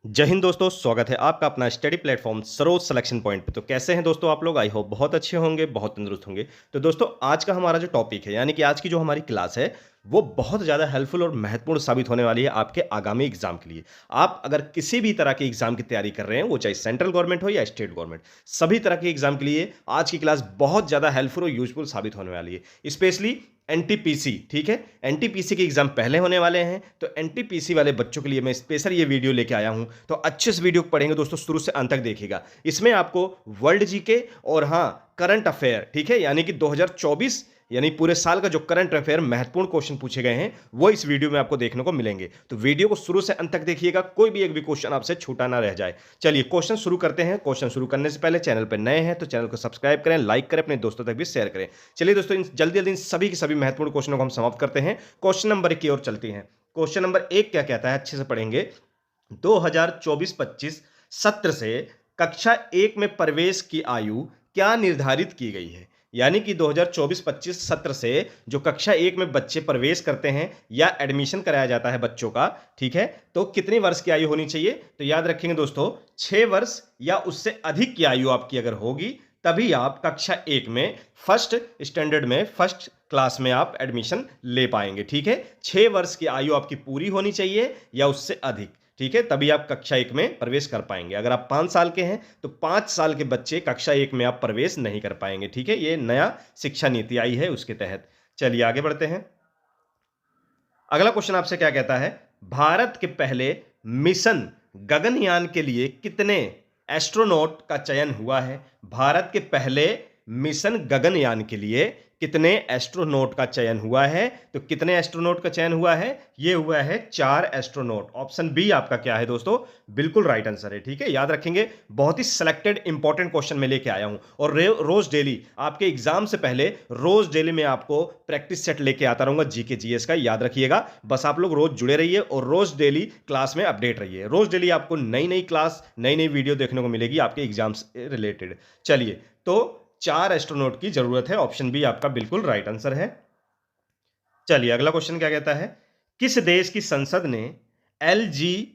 जय हिंद दोस्तों, स्वागत है आपका अपना study platform Saroj selection point पे। तो कैसे हैं दोस्तों आप लोग? आई होप बहुत अच्छे होंगे, बहुत तंदुरुस्त होंगे। तो दोस्तों आज का हमारा जो टॉपिक है यानी कि आज की जो हमारी क्लास है वो बहुत ज़्यादा हेल्पफुल और महत्वपूर्ण साबित होने वाली है आपके आगामी एग्जाम के लिए। आप अगर किसी भी तरह के एग्जाम की तैयारी कर रहे हैं, वो चाहे सेंट्रल गवर्नमेंट हो या स्टेट गवर्नमेंट, सभी तरह के एग्जाम के लिए आज की क्लास बहुत ज़्यादा हेल्पफुल और यूजफुल साबित होने वाली है। स्पेशली एनटीपीसी, ठीक है, एनटीपीसी के एग्जाम पहले होने वाले हैं, तो एनटीपीसी वाले बच्चों के लिए मैं स्पेशल ये वीडियो लेके आया हूं। तो अच्छे से वीडियो को पढ़ेंगे दोस्तों, शुरू से अंत तक देखिएगा। इसमें आपको वर्ल्ड जीके और हाँ करंट अफेयर, ठीक है, यानी कि 2024 यानी पूरे साल का जो करंट अफेयर महत्वपूर्ण क्वेश्चन पूछे गए हैं वो इस वीडियो में आपको देखने को मिलेंगे। तो वीडियो को शुरू से अंत तक देखिएगा, कोई भी एक भी क्वेश्चन आपसे छूटा ना रह जाए। चलिए क्वेश्चन शुरू करते हैं। क्वेश्चन शुरू करने से पहले चैनल पर नए हैं तो चैनल को सब्सक्राइब करें, लाइक करें, अपने दोस्तों तक भी शेयर करें। चलिए दोस्तों जल्दी जल्दी इन सभी के सभी महत्वपूर्ण क्वेश्चनों को हम समाप्त करते हैं। क्वेश्चन नंबर 1 की ओर चलते हैं। क्वेश्चन नंबर 1 क्या कहता है, अच्छे से पढ़ेंगे। 2024-25 सत्र से कक्षा 1 में प्रवेश की आयु क्या निर्धारित की गई है? यानी कि 2024-25 सत्र से जो कक्षा 1 में बच्चे प्रवेश करते हैं या एडमिशन कराया जाता है बच्चों का, ठीक है, तो कितनी वर्ष की आयु होनी चाहिए? तो याद रखेंगे दोस्तों, 6 वर्ष या उससे अधिक की आयु आपकी अगर होगी तभी आप कक्षा 1 में फर्स्ट स्टैंडर्ड में फर्स्ट क्लास में आप एडमिशन ले पाएंगे, ठीक है। 6 वर्ष की आयु आपकी पूरी होनी चाहिए या उससे अधिक, ठीक है, तभी आप कक्षा 1 में प्रवेश कर पाएंगे। अगर आप 5 साल के हैं तो 5 साल के बच्चे कक्षा 1 में आप प्रवेश नहीं कर पाएंगे, ठीक है। ये नया शिक्षा नीति आई है उसके तहत। चलिए आगे बढ़ते हैं। अगला क्वेश्चन आपसे क्या कहता है, भारत के पहले मिशन गगनयान के लिए कितने एस्ट्रोनॉट का चयन हुआ है? भारत के पहले मिशन गगनयान के लिए कितने एस्ट्रोनॉट का चयन हुआ है? तो कितने एस्ट्रोनॉट का चयन हुआ है? यह हुआ है 4 एस्ट्रोनॉट। ऑप्शन बी आपका क्या है दोस्तों? बिल्कुल राइट आंसर है, ठीक है। याद रखेंगे, बहुत ही सिलेक्टेड इंपॉर्टेंट क्वेश्चन में लेके आया हूं और रोज डेली आपके एग्जाम से पहले रोज डेली में आपको प्रैक्टिस सेट लेके आता रहूंगा जीके जीएस का। याद रखिएगा, बस आप लोग रोज जुड़े रहिए और रोज डेली क्लास में अपडेट रहिए। रोज डेली आपको नई नई क्लास, नई नई वीडियो देखने को मिलेगी आपके एग्जाम से रिलेटेड। चलिए, तो 4 एस्ट्रोनॉट की जरूरत है। ऑप्शन बी आपका बिल्कुल राइट आंसर है। चलिए अगला क्वेश्चन क्या कहता है, किस देश की संसद ने LGBTQ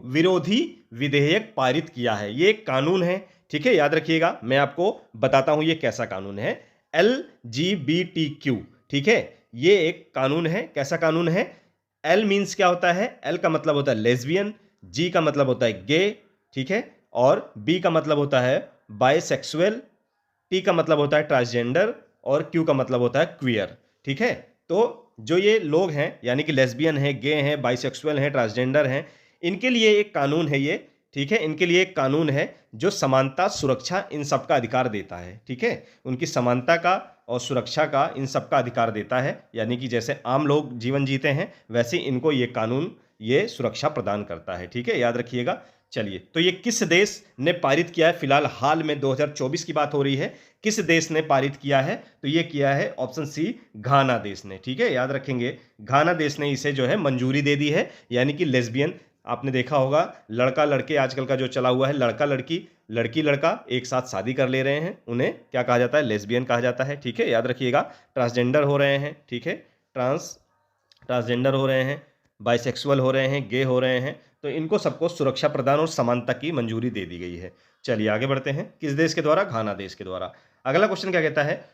विरोधी विधेयक पारित किया है? ये एक कानून है, ठीक है। याद रखिएगा, मैं आपको बताता हूं ये कैसा कानून है। LGBTQ, ठीक है, ये एक कानून है। कैसा कानून है? एल मीन्स क्या होता है? एल का मतलब होता है लेस्बियन, जी का मतलब होता है गे, ठीक है, और बी का मतलब होता है बायसेक्सुअल, टी का मतलब होता है ट्रांसजेंडर और क्यू का मतलब होता है क्वियर, ठीक है। तो जो ये लोग हैं यानी कि लेस्बियन है, गे हैं, बाइसेक्सुअल हैं, ट्रांसजेंडर हैं, इनके लिए एक कानून है ये, ठीक है। इनके लिए एक कानून है जो समानता, सुरक्षा, इन सबका अधिकार देता है, ठीक है। उनकी समानता का और सुरक्षा का इन सबका अधिकार देता है, यानी कि जैसे आम लोग जीवन जीते हैं वैसे इनको ये कानून ये सुरक्षा प्रदान करता है, ठीक है। याद रखिएगा। चलिए, तो ये किस देश ने पारित किया है? फिलहाल हाल में 2024 की बात हो रही है। किस देश ने पारित किया है? तो ये किया है ऑप्शन सी, घाना देश ने, ठीक है। याद रखेंगे, घाना देश ने इसे जो है मंजूरी दे दी है। यानी कि लेस्बियन, आपने देखा होगा लड़का लड़के आजकल का जो चला हुआ है, लड़का लड़की, लड़की लड़का एक साथ शादी कर ले रहे हैं, उन्हें क्या कहा जाता है? लेस्बियन कहा जाता है, ठीक है। याद रखिएगा, ट्रांसजेंडर हो रहे हैं, ठीक है, ट्रांसजेंडर हो रहे हैं, बाइसेक्सुअल हो रहे हैं, गे हो रहे हैं, तो इनको सबको सुरक्षा प्रदान और समानता की मंजूरी दे दी गई है। चलिए आगे बढ़ते हैं। किस देश के द्वारा? घाना देश के द्वारा। अगला क्वेश्चन क्या कहता है,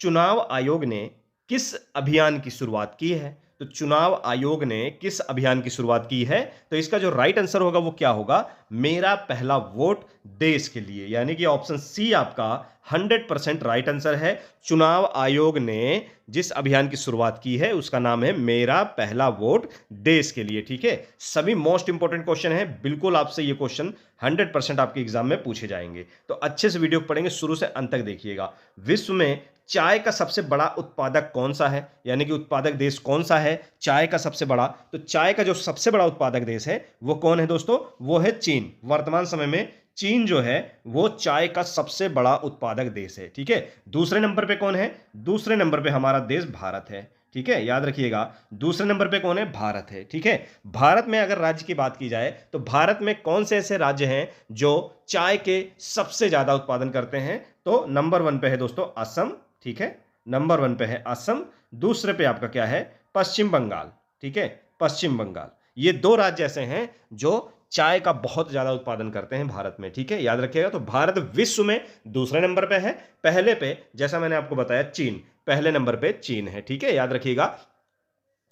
चुनाव आयोग ने किस अभियान की शुरुआत की है? तो चुनाव आयोग ने किस अभियान की शुरुआत की है? तो इसका जो राइट आंसर होगा वो क्या होगा? मेरा पहला वोट देश के लिए, यानी कि ऑप्शन सी आपका 100% राइट आंसर है। चुनाव आयोग ने जिस अभियान की शुरुआत की है उसका नाम है मेरा पहला वोट देश के लिए, ठीक है। सभी मोस्ट इंपोर्टेंट क्वेश्चन है, बिल्कुल आपसे ये क्वेश्चन 100% आपके एग्जाम में पूछे जाएंगे। तो अच्छे से वीडियो पढ़ेंगे, शुरू से अंत तक देखिएगा। विश्व में चाय का सबसे बड़ा उत्पादक कौन सा है? यानी कि उत्पादक देश कौन सा है चाय का सबसे बड़ा? तो चाय का जो सबसे बड़ा उत्पादक देश है वो कौन है दोस्तों? वो है चीन। वर्तमान समय में चीन जो है वो चाय का सबसे बड़ा उत्पादक देश है, ठीक है। दूसरे नंबर पे कौन है? दूसरे नंबर पे हमारा देश भारत है, ठीक है। याद रखिएगा, दूसरे नंबर पे कौन है? भारत है, ठीक है। भारत में अगर राज्य की बात की जाए तो भारत में कौन से ऐसे राज्य हैं जो चाय के सबसे ज्यादा उत्पादन करते हैं? तो नंबर 1 पे है दोस्तों असम, ठीक है, नंबर 1 पे है असम। दूसरे पे आपका क्या है? पश्चिम बंगाल, ठीक है, पश्चिम बंगाल। ये 2 राज्य ऐसे हैं जो चाय का बहुत ज्यादा उत्पादन करते हैं भारत में, ठीक है, याद रखिएगा। तो भारत विश्व में दूसरे नंबर पे है, पहले पे जैसा मैंने आपको बताया चीन, पहले नंबर पे चीन है, ठीक है, याद रखिएगा।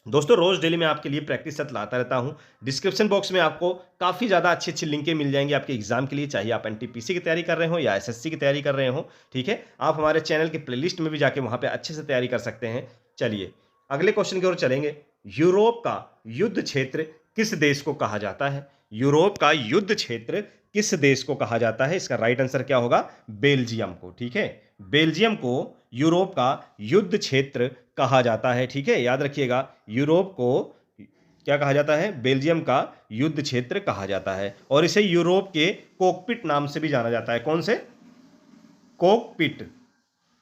दोस्तों रोज डेली मैं आपके लिए प्रैक्टिस सेट लाता रहता हूं। डिस्क्रिप्शन बॉक्स में आपको काफी ज्यादा अच्छी अच्छी लिंकें मिल जाएंगी आपके एग्जाम के लिए, चाहे आप एनटीपीसी की तैयारी कर रहे हो या एसएससी की तैयारी कर रहे हो, ठीक है। आप हमारे चैनल के प्लेलिस्ट में भी जाके वहां पे अच्छे से तैयारी कर सकते हैं। चलिए अगले क्वेश्चन की ओर चलेंगे। यूरोप का युद्ध क्षेत्र किस देश को कहा जाता है? यूरोप का युद्ध क्षेत्र किस देश को कहा जाता है? इसका राइट आंसर क्या होगा? बेल्जियम को, ठीक है। बेल्जियम को यूरोप का युद्ध क्षेत्र कहा जाता है, ठीक है, याद रखिएगा। यूरोप को क्या कहा जाता है? बेल्जियम का युद्ध क्षेत्र कहा जाता है, और इसे यूरोप के कॉकपिट नाम से भी जाना जाता है। कौन से? कॉकपिट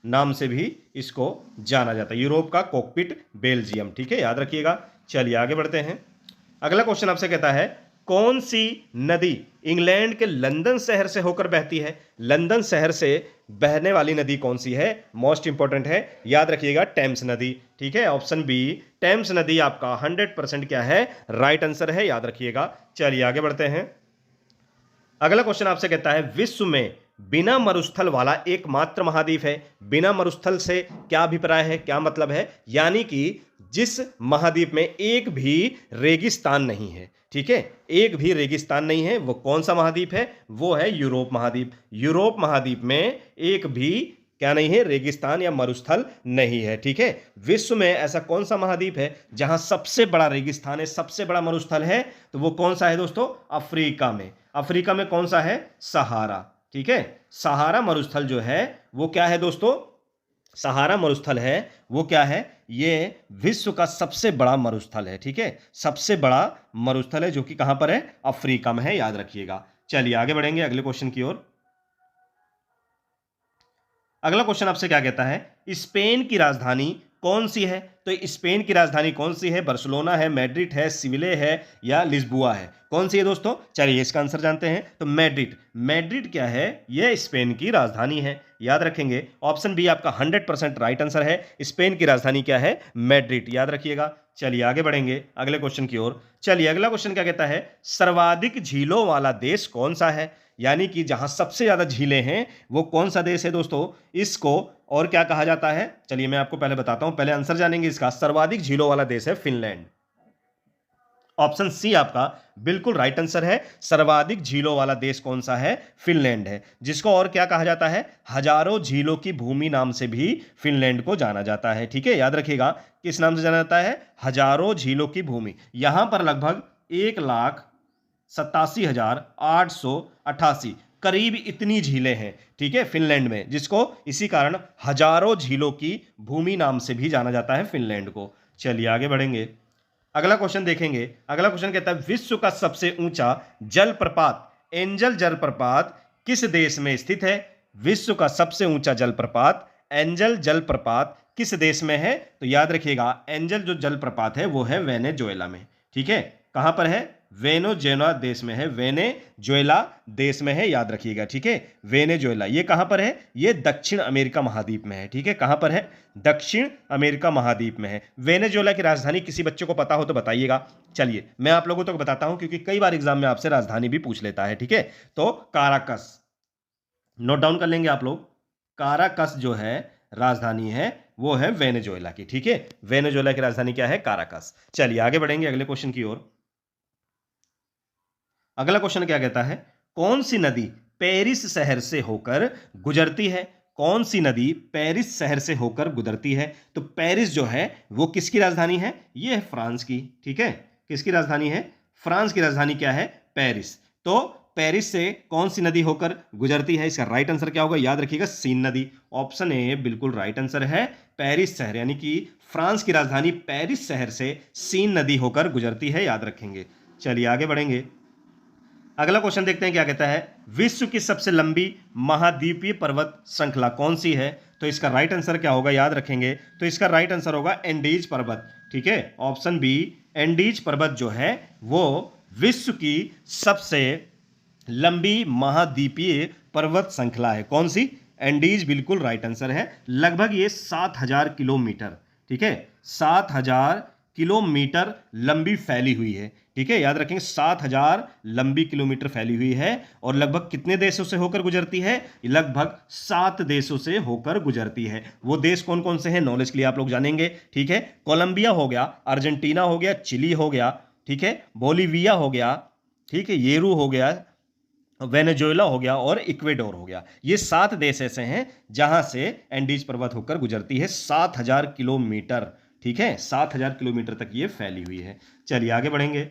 नाम से भी इसको जाना जाता है। यूरोप का कॉकपिट बेल्जियम, ठीक है, याद रखिएगा। चलिए आगे बढ़ते हैं। अगला क्वेश्चन आपसे कहता है कौन सी नदी इंग्लैंड के लंदन शहर से होकर बहती है? लंदन शहर से बहने वाली नदी कौन सी है? मोस्ट इंपॉर्टेंट है, याद रखिएगा, टेम्स नदी, ठीक है। ऑप्शन बी टेम्स नदी आपका 100% क्या है? राइट आंसर है, याद रखिएगा। चलिए आगे बढ़ते हैं। अगला क्वेश्चन आपसे कहता है विश्व में बिना मरुस्थल वाला एकमात्र महाद्वीप है। बिना मरुस्थल से क्या अभिप्राय है, क्या मतलब है? यानी कि जिस महाद्वीप में एक भी रेगिस्तान नहीं है, ठीक है, एक भी रेगिस्तान नहीं है, वो कौन सा महाद्वीप है? वो है यूरोप महाद्वीप। यूरोप महाद्वीप में एक भी क्या नहीं है? रेगिस्तान या मरुस्थल नहीं है, ठीक है। विश्व में ऐसा कौन सा महाद्वीप है जहां सबसे बड़ा रेगिस्तान है, सबसे बड़ा मरुस्थल है? तो वो कौन सा है दोस्तों? अफ्रीका में। अफ्रीका में कौन सा है? सहारा, ठीक है। सहारा मरुस्थल जो है वो क्या है दोस्तों? सहारा मरुस्थल है वो क्या है? ये विश्व का सबसे बड़ा मरुस्थल है, ठीक है, सबसे बड़ा मरुस्थल है, जो कि कहां पर है? अफ्रीका में है, याद रखिएगा। चलिए आगे बढ़ेंगे अगले क्वेश्चन की ओर। अगला क्वेश्चन आपसे क्या कहता है? स्पेन की राजधानी कौन सी है? तो स्पेन की राजधानी कौन सी है? बार्सिलोना है, मैड्रिड है, सिविले है, या लिस्बुआ है? कौन सी है दोस्तों? चलिए इसका आंसर जानते हैं। तो मैड्रिड, मैड्रिड क्या है? यह स्पेन की राजधानी है, याद रखेंगे। ऑप्शन बी आपका 100% राइट आंसर है। स्पेन की राजधानी क्या है? मैड्रिड, याद रखिएगा। चलिए आगे बढ़ेंगे अगले क्वेश्चन की ओर। चलिए अगला क्वेश्चन क्या कहता है? सर्वाधिक झीलों वाला देश कौन सा है? यानी कि जहां सबसे ज्यादा झीलें हैं वो कौन सा देश है दोस्तों? इसको और क्या कहा जाता है? चलिए मैं आपको पहले बताता हूं, पहले आंसर जानेंगे इसका। सर्वाधिक झीलों वाला देश है फिनलैंड। ऑप्शन सी आपका बिल्कुल राइट आंसर है। सर्वाधिक झीलों वाला देश कौन सा है? फिनलैंड है, जिसको और क्या कहा जाता है? हजारों झीलों की भूमि नाम से भी फिनलैंड को जाना जाता है, ठीक है, याद रखिएगा। किस नाम से जाना जाता है? हजारों झीलों की भूमि। यहां पर लगभग 1,87,888 करीब इतनी झीलें हैं, ठीक है, फिनलैंड में, जिसको इसी कारण हजारों झीलों की भूमि नाम से भी जाना जाता है फिनलैंड को। चलिए आगे बढ़ेंगे, अगला क्वेश्चन देखेंगे। अगला क्वेश्चन कहता है विश्व का सबसे ऊंचा जलप्रपात एंजल जलप्रपात किस देश में स्थित है? विश्व का सबसे ऊंचा जलप्रपात एंजल जलप्रपात किस देश में है? तो याद रखिएगा एंजल जो जलप्रपात है वो है वेनेजुएला में, ठीक है। कहां पर है? वेनेजुएला देश में है, वेनेजुएला देश में है, याद रखिएगा, ठीक है। वेनेजुएला ये कहां पर है? ये दक्षिण अमेरिका महाद्वीप में है, ठीक है। कहां पर है? दक्षिण अमेरिका महाद्वीप में है। वेनेजुएला की राजधानी किसी बच्चे को पता हो तो बताइएगा। चलिए मैं आप लोगों तक बताता हूं, क्योंकि कई बार एग्जाम में आपसे राजधानी भी पूछ लेता है, ठीक है। तो काराकस नोट डाउन कर लेंगे आप लोग। काराकस जो है राजधानी है वो है वेनेजुएला की, ठीक है। वेनेजुएला की राजधानी क्या है? काराकस। चलिए आगे बढ़ेंगे अगले क्वेश्चन की ओर। अगला क्वेश्चन क्या कहता है? कौन सी नदी पेरिस शहर से होकर गुजरती है? कौन सी नदी पेरिस शहर से होकर गुजरती है? तो पेरिस जो है वो किसकी राजधानी है? ये है फ्रांस की, ठीक है। किसकी राजधानी है? फ्रांस की राजधानी क्या है? पेरिस। तो पेरिस से कौन सी नदी होकर गुजरती है? इसका राइट आंसर क्या होगा? याद रखिएगा सीन नदी। ऑप्शन ए बिल्कुल राइट आंसर है। पेरिस शहर यानी कि फ्रांस की राजधानी पेरिस शहर से सीन नदी होकर गुजरती है, याद रखेंगे। चलिए आगे बढ़ेंगे, अगला क्वेश्चन देखते हैं क्या कहता है? विश्व की सबसे लंबी महाद्वीपीय पर्वत श्रृंखला कौन सी है? तो इसका राइट आंसर क्या होगा? याद रखेंगे। तो इसका राइट आंसर होगा एंडीज पर्वत, ठीक है। ऑप्शन बी एंडीज पर्वत जो है वो विश्व की सबसे लंबी महाद्वीपीय पर्वत श्रृंखला है। कौन सी? एंडीज बिल्कुल राइट आंसर है। लगभग ये 7,000 किलोमीटर, ठीक है, 7,000 किलोमीटर लंबी फैली हुई है। ठीक है, याद रखेंगे 7000 लंबी किलोमीटर फैली हुई है और लगभग कितने देशों से होकर गुजरती है? लगभग 7 देशों से होकर गुजरती है। वो देश कौन कौन से हैं, नॉलेज के लिए आप लोग जानेंगे। ठीक है, कोलंबिया हो गया, अर्जेंटीना हो गया, चिली हो गया, ठीक है, बोलीविया हो गया, ठीक है, येरू हो गया, वेनेजुएला हो गया और इक्वेडोर हो गया। ये 7 देश ऐसे हैं जहां से एंडीज पर्वत होकर गुजरती है 7000 किलोमीटर। ठीक है, 7000 किलोमीटर तक ये फैली हुई है। चलिए आगे बढ़ेंगे।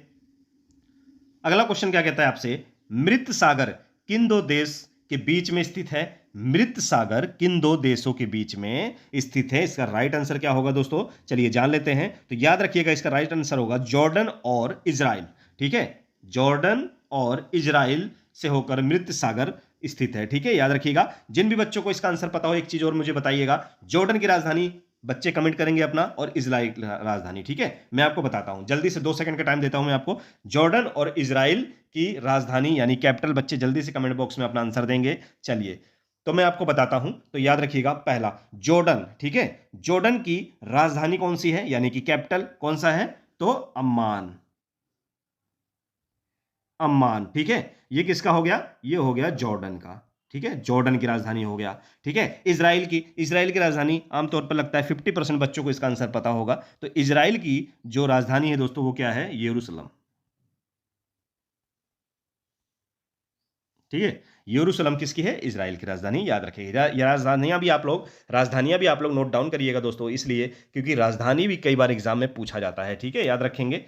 अगला क्वेश्चन क्या कहता है आपसे, मृत सागर किन दो देश के बीच में स्थित है? मृत सागर किन दो देशों के बीच में स्थित है? इसका राइट आंसर क्या होगा दोस्तों, चलिए जान लेते हैं। तो याद रखिएगा इसका राइट आंसर होगा जॉर्डन और इजराइल। ठीक है, जॉर्डन और इजराइल से होकर मृत सागर स्थित है। ठीक है, याद रखिएगा। जिन भी बच्चों को इसका आंसर पता हो एक चीज और मुझे बताइएगा, जॉर्डन की राजधानी बच्चे कमेंट करेंगे अपना, और इजराइल राजधानी। ठीक है, मैं आपको बताता हूं, जल्दी से 2 सेकंड का टाइम देता हूं मैं आपको। जॉर्डन और इजराइल की राजधानी यानी कैपिटल बच्चे जल्दी से कमेंट बॉक्स में अपना आंसर देंगे। चलिए तो मैं आपको बताता हूं, तो याद रखिएगा पहला जॉर्डन। ठीक है, जॉर्डन की राजधानी कौन सी है यानी कि कैपिटल कौन सा है? तो अम्मान। अम्मान। ठीक है, ये किसका हो गया? ये हो गया जॉर्डन का। ठीक है, जॉर्डन की राजधानी हो गया। ठीक है, इजराइल की राजधानी आमतौर पर लगता है 50% बच्चों को इसका आंसर पता होगा। तो इजराइल की जो राजधानी है दोस्तों वो क्या है? यरूशलेम। ठीक है, यरूशलेम किसकी है? इजराइल की राजधानी। याद रखिएगा, ये राजधानियां भी आप लोग नोट डाउन करिएगा दोस्तों, इसलिए क्योंकि राजधानी भी कई बार एग्जाम में पूछा जाता है। ठीक है, याद रखेंगे।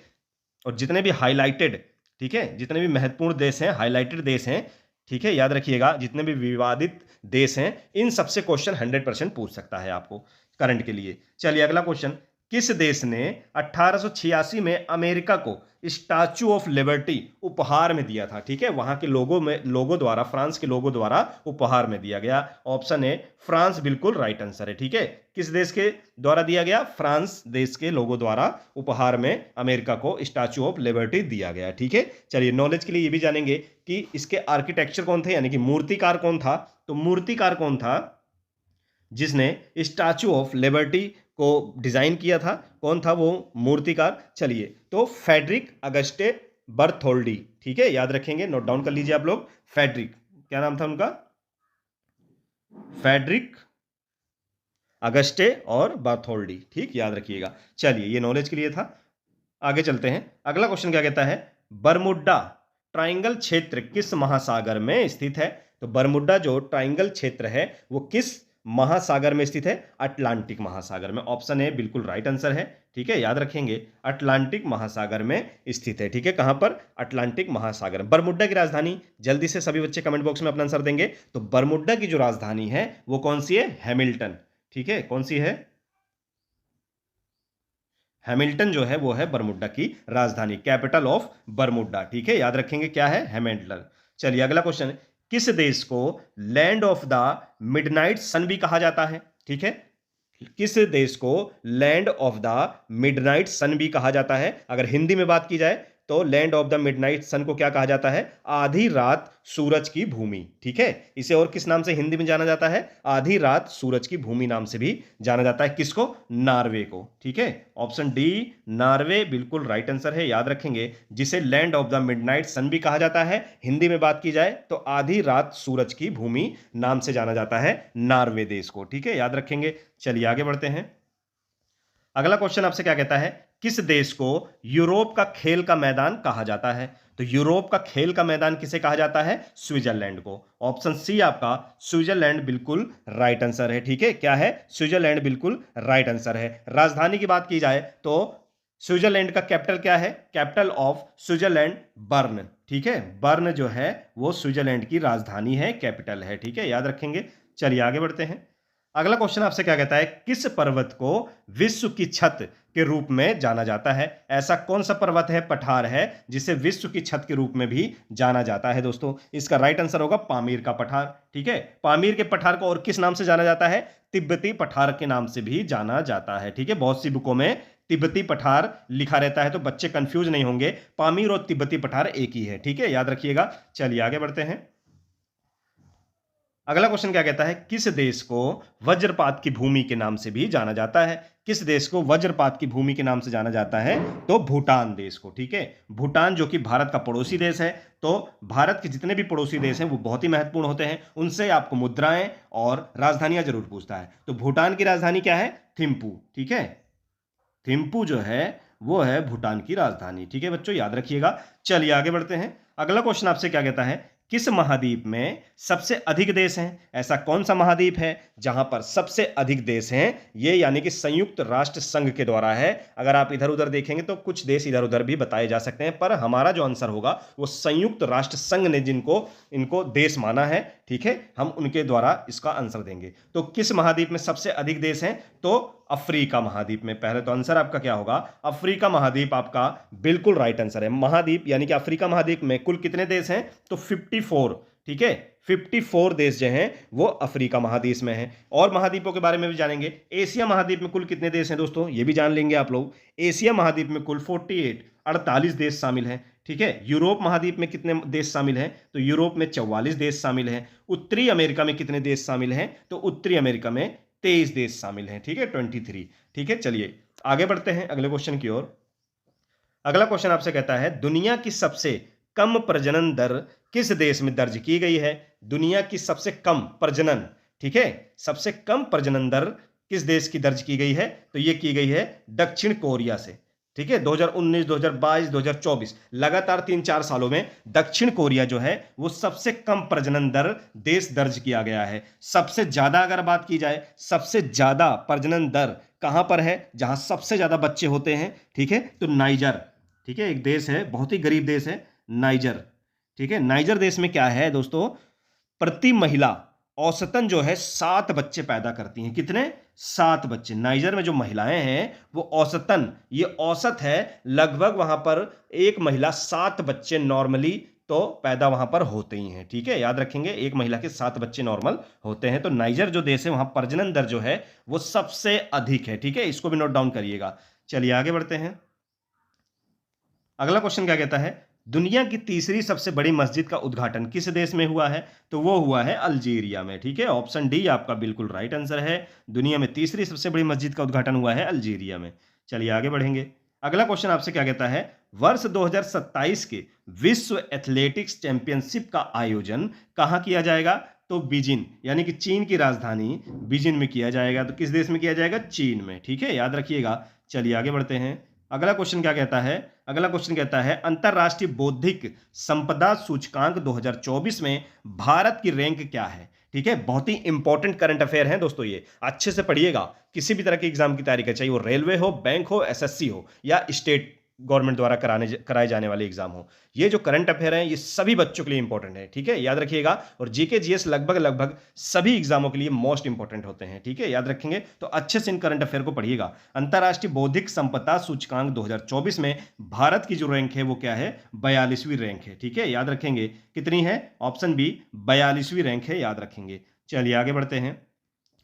और जितने भी हाईलाइटेड, ठीक है, जितने भी महत्वपूर्ण देश हैं, हाईलाइटेड देश हैं, ठीक है, याद रखिएगा, जितने भी विवादित देश हैं, इन सबसे क्वेश्चन 100% पूछ सकता है आपको करंट के लिए। चलिए अगला क्वेश्चन, किस देश ने 1886 में अमेरिका को स्टैचू ऑफ लिबर्टी उपहार में दिया था? ठीक है, वहां के लोगो द्वारा, फ्रांस के लोगो द्वारा उपहार में दिया गया। ऑप्शन है फ्रांस, बिल्कुल राइट आंसर है। ठीक है, किस देश के द्वारा दिया गया? फ्रांस देश के लोगो द्वारा उपहार में अमेरिका को स्टैचू ऑफ लिबर्टी दिया गया। ठीक है, चलिए नॉलेज के लिए ये भी जानेंगे कि इसके आर्किटेक्चर कौन थे यानी कि मूर्तिकार कौन था? तो मूर्तिकार कौन था जिसने स्टैचू ऑफ लिबर्टी को डिजाइन किया था? कौन था वो मूर्तिकार? चलिए, तो फेडरिक अगस्टे बर्थोल्डी। ठीक है, याद रखेंगे, नोट डाउन कर लीजिए आप लोग। फेडरिक, क्या नाम था उनका? फेडरिक अगस्टे और बार्थोल्डी। ठीक, याद रखिएगा। चलिए, ये नॉलेज के लिए था। आगे चलते हैं। अगला क्वेश्चन क्या कहता है, बरमुडा ट्राइंगल क्षेत्र किस महासागर में स्थित है? तो बरमुडा जो ट्राइंगल क्षेत्र है वो किस महासागर में स्थित है? अटलांटिक महासागर में। ऑप्शन ए बिल्कुल राइट आंसर है। ठीक है, याद रखेंगे, अटलांटिक महासागर में स्थित है। ठीक है, कहां पर? अटलांटिक महासागर। बरमुडा की राजधानी, जल्दी से सभी बच्चे कमेंट बॉक्स में अपना आंसर देंगे। तो बरमुडा की जो राजधानी है वो कौन सी है? हैमिल्टन। ठीक है, कौन सी है? हैमिल्टन जो है वो है बरमुडा की राजधानी, कैपिटल ऑफ बरमुडा। ठीक है, याद रखेंगे क्या है? हैमिल्टन। चलिए अगला क्वेश्चन, किस देश को लैंड ऑफ द मिडनाइट सन भी कहा जाता है? ठीक है, किस देश को लैंड ऑफ द मिडनाइट सन भी कहा जाता है? अगर हिंदी में बात की जाए तो लैंड ऑफ द मिडनाइट सन को क्या कहा जाता है? आधी रात सूरज की भूमि। ठीक है, इसे और किस नाम से हिंदी में जाना जाता है? आधी रात सूरज की भूमि नाम से भी जाना जाता है। किसको? नॉर्वे को। ठीक है, ऑप्शन डी नॉर्वे बिल्कुल राइट आंसर है। याद रखेंगे, जिसे लैंड ऑफ द मिडनाइट सन भी कहा जाता है, हिंदी में बात की जाए तो आधी रात सूरज की भूमि नाम से जाना जाता है नॉर्वे देश को। ठीक है, याद रखेंगे। चलिए आगे बढ़ते हैं। अगला क्वेश्चन आपसे क्या कहता है, किस देश को यूरोप का खेल का मैदान कहा जाता है? तो यूरोप का खेल का मैदान किसे कहा जाता है? स्विट्जरलैंड को। ऑप्शन सी आपका स्विट्जरलैंड बिल्कुल राइट आंसर है। ठीक है, क्या है? स्विट्जरलैंड बिल्कुल राइट आंसर है। राजधानी की बात की जाए तो स्विट्जरलैंड का कैपिटल क्या है? Capital of Switzerland burn. ठीक है, बर्न जो है वो स्विट्जरलैंड की राजधानी है, कैपिटल है। ठीक है, याद रखेंगे। चलिए आगे बढ़ते हैं। अगला क्वेश्चन आपसे क्या कहता है, किस पर्वत को विश्व की छत के रूप में जाना जाता है? ऐसा कौन सा पर्वत है, पठार है, जिसे विश्व की छत के रूप में भी जाना जाता है? दोस्तों, इसका राइट आंसर होगा पामीर का पठार। ठीक है, पामीर के पठार को और किस नाम से जाना जाता है? तिब्बती पठार के नाम से भी जाना जाता है। ठीक है, बहुत सी बुकों में तिब्बती पठार लिखा रहता है, तो बच्चे कंफ्यूज नहीं होंगे, पामीर और तिब्बती पठार एक ही है। ठीक है, याद रखिएगा। चलिए आगे बढ़ते हैं। अगला क्वेश्चन क्या कहता है, किस देश को वज्रपात की भूमि के नाम से भी जाना जाता है? किस देश को वज्रपात की भूमि के नाम से जाना जाता है? तो भूटान देश को। ठीक है, भूटान जो कि भारत का पड़ोसी देश है। तो भारत के जितने भी पड़ोसी देश हैं वो बहुत ही महत्वपूर्ण होते हैं, उनसे आपको मुद्राएं और राजधानियां जरूर पूछता है। तो भूटान की राजधानी क्या है? थिम्पू। ठीक है, थिम्पू जो है वो है भूटान की राजधानी। ठीक है बच्चों, याद रखिएगा। चलिए आगे बढ़ते हैं। अगला क्वेश्चन आपसे क्या कहता है, किस महाद्वीप में सबसे अधिक देश हैं? ऐसा कौन सा महाद्वीप है जहां पर सबसे अधिक देश हैं? ये यानी कि संयुक्त राष्ट्र संघ के द्वारा है। अगर आप इधर उधर देखेंगे तो कुछ देश इधर उधर भी बताए जा सकते हैं, पर हमारा जो आंसर होगा वो संयुक्त राष्ट्र संघ ने जिनको इनको देश माना है, ठीक है, हम उनके द्वारा इसका आंसर देंगे। तो किस महाद्वीप में सबसे अधिक देश हैं? तो अफ्रीका महाद्वीप में। पहले तो आंसर आपका क्या होगा? अफ्रीका महाद्वीप आपका बिल्कुल राइट आंसर है। महाद्वीप यानी कि अफ्रीका महाद्वीप में कुल कितने देश हैं? तो 54। ठीक है, 54 देश जो हैं वो अफ्रीका महाद्वीप में हैं। और महाद्वीपों के बारे में भी जानेंगे। एशिया महाद्वीप में कुल कितने देश हैं दोस्तों, ये भी जान लेंगे आप लोग। एशिया महाद्वीप में कुल 48 देश शामिल हैं। ठीक है, यूरोप महाद्वीप में कितने देश शामिल हैं? तो यूरोप में 44 देश शामिल हैं। उत्तरी अमेरिका में कितने देश शामिल हैं? तो उत्तरी अमेरिका में 23 देश शामिल हैं। ठीक है, 23। ठीक है, चलिए आगे बढ़ते हैं अगले क्वेश्चन की ओर। अगला क्वेश्चन आपसे कहता है, दुनिया की सबसे कम प्रजनन दर किस देश में दर्ज की गई है? दुनिया की सबसे कम प्रजनन, ठीक है, सबसे कम प्रजनन दर किस देश की दर्ज की गई है? तो यह की गई है दक्षिण कोरिया से। ठीक है, 2019, 2022, 2024 लगातार 3-4 सालों में दक्षिण कोरिया जो है वो सबसे कम प्रजनन दर देश दर्ज किया गया है। सबसे ज्यादा अगर बात की जाए, सबसे ज्यादा प्रजनन दर कहां पर है जहां सबसे ज्यादा बच्चे होते हैं? ठीक है, तो नाइजर। ठीक है, एक देश है, बहुत ही गरीब देश है, नाइजर। ठीक है, नाइजर देश में क्या है दोस्तों, प्रति महिला औसतन जो है 7 बच्चे पैदा करती हैं। कितने? 7 बच्चे। नाइजर में जो महिलाएं हैं वो औसतन, ये औसत है, लगभग वहां पर एक महिला 7 बच्चे नॉर्मली तो पैदा वहां पर होते ही हैं। ठीक है, याद रखेंगे, एक महिला के 7 बच्चे नॉर्मल होते हैं। तो नाइजर जो देश है वहां प्रजनन दर जो है वो सबसे अधिक है। ठीक है, इसको भी नोट डाउन करिएगा। चलिए आगे बढ़ते हैं। अगला क्वेश्चन क्या कहता है, दुनिया की तीसरी सबसे बड़ी मस्जिद का उद्घाटन किस देश में हुआ है? तो वो हुआ है अल्जीरिया में। ठीक है, ऑप्शन डी आपका बिल्कुल राइट आंसर है। दुनिया में तीसरी सबसे बड़ी मस्जिद का उद्घाटन हुआ है अल्जीरिया में। चलिए आगे बढ़ेंगे। अगला क्वेश्चन आपसे क्या कहता है, वर्ष 2027 के विश्व एथलेटिक्स चैंपियनशिप का आयोजन कहां किया जाएगा? तो बीजिंग यानी कि चीन की राजधानी बीजिंग में किया जाएगा। तो किस देश में किया जाएगा? चीन में। ठीक है, याद रखिएगा। चलिए आगे बढ़ते हैं। अगला क्वेश्चन क्या कहता है, अगला क्वेश्चन कहता है, अंतरराष्ट्रीय बौद्धिक संपदा सूचकांक 2024 में भारत की रैंक क्या है? ठीक है, बहुत ही इंपॉर्टेंट करंट अफेयर है दोस्तों, ये अच्छे से पढ़िएगा। किसी भी तरह के एग्जाम की तैयारी कर, चाहिए वो रेलवे हो, बैंक हो, एसएससी हो या स्टेट गवर्नमेंट द्वारा कराए जाने वाले एग्जाम हो, ये जो करंट अफेयर हैं ये सभी बच्चों के लिए इंपॉर्टेंट है। ठीक है, याद रखिएगा। और जीके जीएस लगभग सभी एग्जामों के लिए मोस्ट इंपॉर्टेंट होते हैं। ठीक है, याद रखेंगे तो अच्छे से इन करंट अफेयर को पढ़िएगा। अंतरराष्ट्रीय बौद्धिक संपदा सूचकांक 2024 में भारत की जो रैंक है वो क्या है? 42वीं रैंक है। ठीक है, याद रखेंगे कितनी है? ऑप्शन बी 42वीं रैंक है, याद रखेंगे। चलिए आगे बढ़ते हैं।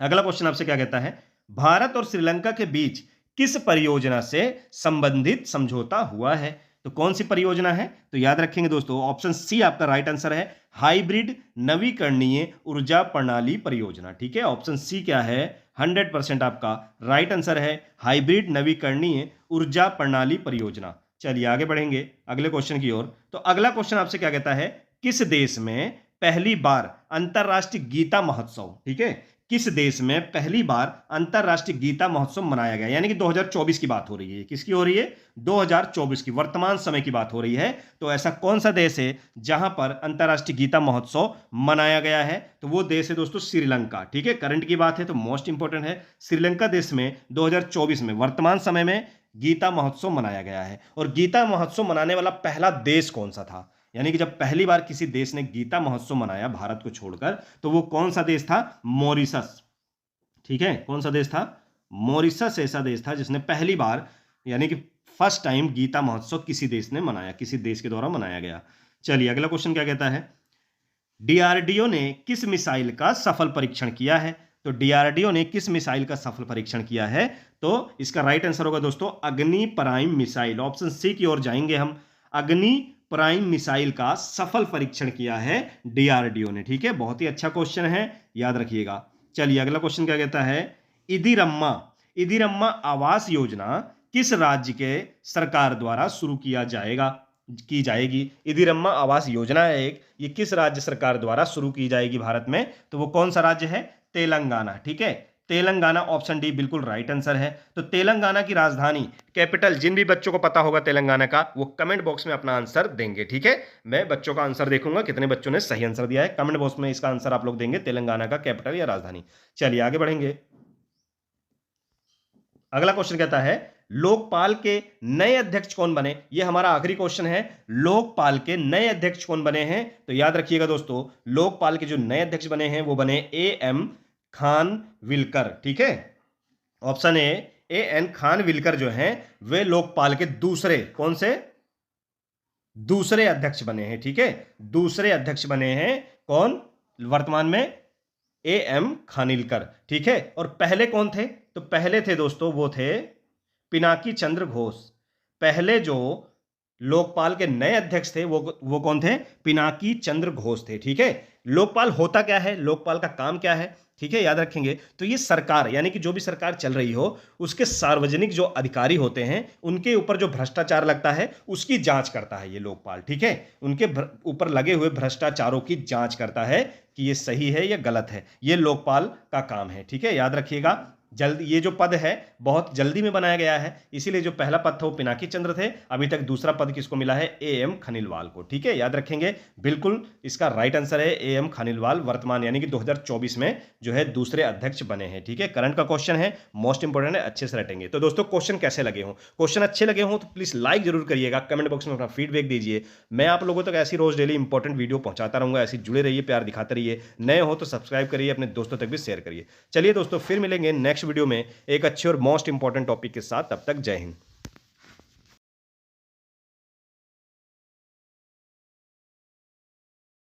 अगला क्वेश्चन आपसे क्या कहता है, भारत और श्रीलंका के बीच किस परियोजना से संबंधित समझौता हुआ है? तो कौन सी परियोजना है? तो याद रखेंगे दोस्तों, ऑप्शन सी आपका राइट आंसर है, हाइब्रिड नवीकरणीय ऊर्जा प्रणाली परियोजना। ठीक है, ऑप्शन सी क्या है? 100% आपका राइट आंसर है, हाइब्रिड नवीकरणीय ऊर्जा प्रणाली परियोजना। चलिए आगे बढ़ेंगे अगले क्वेश्चन की ओर। तो अगला क्वेश्चन आपसे क्या कहता है, किस देश में पहली बार अंतरराष्ट्रीय गीता महोत्सव, ठीक है, किस देश में पहली बार अंतरराष्ट्रीय गीता महोत्सव मनाया गया? यानी कि 2024 की बात हो रही है। किसकी हो रही है? 2024 की, वर्तमान समय की बात हो रही है। तो ऐसा कौन सा देश है जहां पर अंतरराष्ट्रीय गीता महोत्सव मनाया गया है? तो वो देश है दोस्तों श्रीलंका। ठीक है, करंट की बात है तो मोस्ट इंपोर्टेंट है। श्रीलंका देश में 2024 में वर्तमान समय में गीता महोत्सव मनाया गया है। और गीता महोत्सव मनाने वाला पहला देश कौन सा था? यानी कि जब पहली बार किसी देश ने गीता महोत्सव मनाया भारत को छोड़कर, तो वो कौन सा देश था? मॉरिशस। ठीक है, कौन सा देश था? मॉरिशस ऐसा देश था जिसने पहली बार यानी कि फर्स्ट टाइम गीता महोत्सव किसी देश ने मनाया, किसी देश के द्वारा मनाया गया। चलिए अगला क्वेश्चन क्या कहता है, डीआरडीओ ने किस मिसाइल का सफल परीक्षण किया है? तो डीआरडीओ ने किस मिसाइल का सफल परीक्षण किया है? तो इसका राइट आंसर होगा दोस्तों अग्नि प्राइम मिसाइल। ऑप्शन सी की ओर जाएंगे हम। अग्नि प्राइम मिसाइल का सफल परीक्षण किया है डीआरडीओ ने? ठीक है, बहुत ही अच्छा क्वेश्चन है, याद रखिएगा। चलिए अगला क्वेश्चन क्या कहता है, इदिरम्मा आवास योजना किस राज्य के सरकार द्वारा शुरू की जाएगी? इदिरम्मा आवास योजना है एक, ये किस राज्य सरकार द्वारा शुरू की जाएगी भारत में? तो वो कौन सा राज्य है? तेलंगाना। ठीक है, तेलंगाना, ऑप्शन डी बिल्कुल राइट आंसर है। तो तेलंगाना की राजधानी, कैपिटल, जिन भी बच्चों को पता होगा तेलंगाना का, वो कमेंट बॉक्स में अपना आंसर देंगे। ठीक है, मैं बच्चों का आंसर देखूंगा कितने बच्चों ने सही आंसर दिया है। कमेंट बॉक्स में इसका आंसर आप लोग देंगे, तेलंगाना का कैपिटल या राजधानी। चलिए आगे बढ़ेंगे। अगला क्वेश्चन कहता है, लोकपाल के नए अध्यक्ष कौन बने? यह हमारा आखिरी क्वेश्चन है। लोकपाल के नए अध्यक्ष कौन बने हैं? तो याद रखिएगा दोस्तों, लोकपाल के जो नए अध्यक्ष बने हैं वो बने एएम खानविलकर। ठीक है, ऑप्शन एएन खानविलकर जो हैं वे लोकपाल के दूसरे, कौन से? दूसरे अध्यक्ष बने हैं। ठीक है, दूसरे अध्यक्ष बने हैं। कौन वर्तमान में? एएम खानविलकर। ठीक है, और पहले कौन थे? तो पहले थे दोस्तों, वो थे पिनाकी चंद्र घोष। पहले जो लोकपाल के नए अध्यक्ष थे वो कौन थे? पिनाकी चंद्र घोष थे। ठीक है, लोकपाल होता क्या है, लोकपाल का काम क्या है? ठीक है, याद रखेंगे। तो ये सरकार, यानी कि जो भी सरकार चल रही हो उसके सार्वजनिक जो अधिकारी होते हैं उनके ऊपर जो भ्रष्टाचार लगता है उसकी जांच करता है ये लोकपाल। ठीक है, उनके ऊपर लगे हुए भ्रष्टाचारों की जांच करता है कि ये सही है या गलत है। ये लोकपाल का काम है। ठीक है, याद रखिएगा। जल्द ये जो पद है बहुत जल्दी में बनाया गया है, इसीलिए जो पहला पद था वो पिनाकी चंद्र थे। अभी तक दूसरा पद किसको मिला है? एएम खनीलवाल को। ठीक है, याद रखेंगे। बिल्कुल इसका राइट आंसर है एएम खनीलवाल, वर्तमान यानी कि 2024 में जो है दूसरे अध्यक्ष बने हैं। ठीक है, करंट का क्वेश्चन है, मोस्ट इंपोर्टेंट है, अच्छे से रटेंगे। तो दोस्तों क्वेश्चन कैसे लगे हों? क्वेश्चन अच्छे लगे हों तो प्लीज लाइक जरूर करिएगा, कमेंट बॉक्स में अपना फीडबैक दीजिए। मैं आप लोगों तक ऐसी रोज डेली इंपॉर्टेंट वीडियो पहुंचाता रहूंगा, ऐसी जुड़े रहिए, प्यार दिखाते रहिए। नए हो तो सब्सक्राइब करिए, अपने दोस्तों तक भी शेयर करिए। चलिए दोस्तों, फिर मिलेंगे नेक्स्ट वीडियो में एक अच्छे और मोस्ट इंपॉर्टेंट टॉपिक के साथ। तब तक जय हिंद।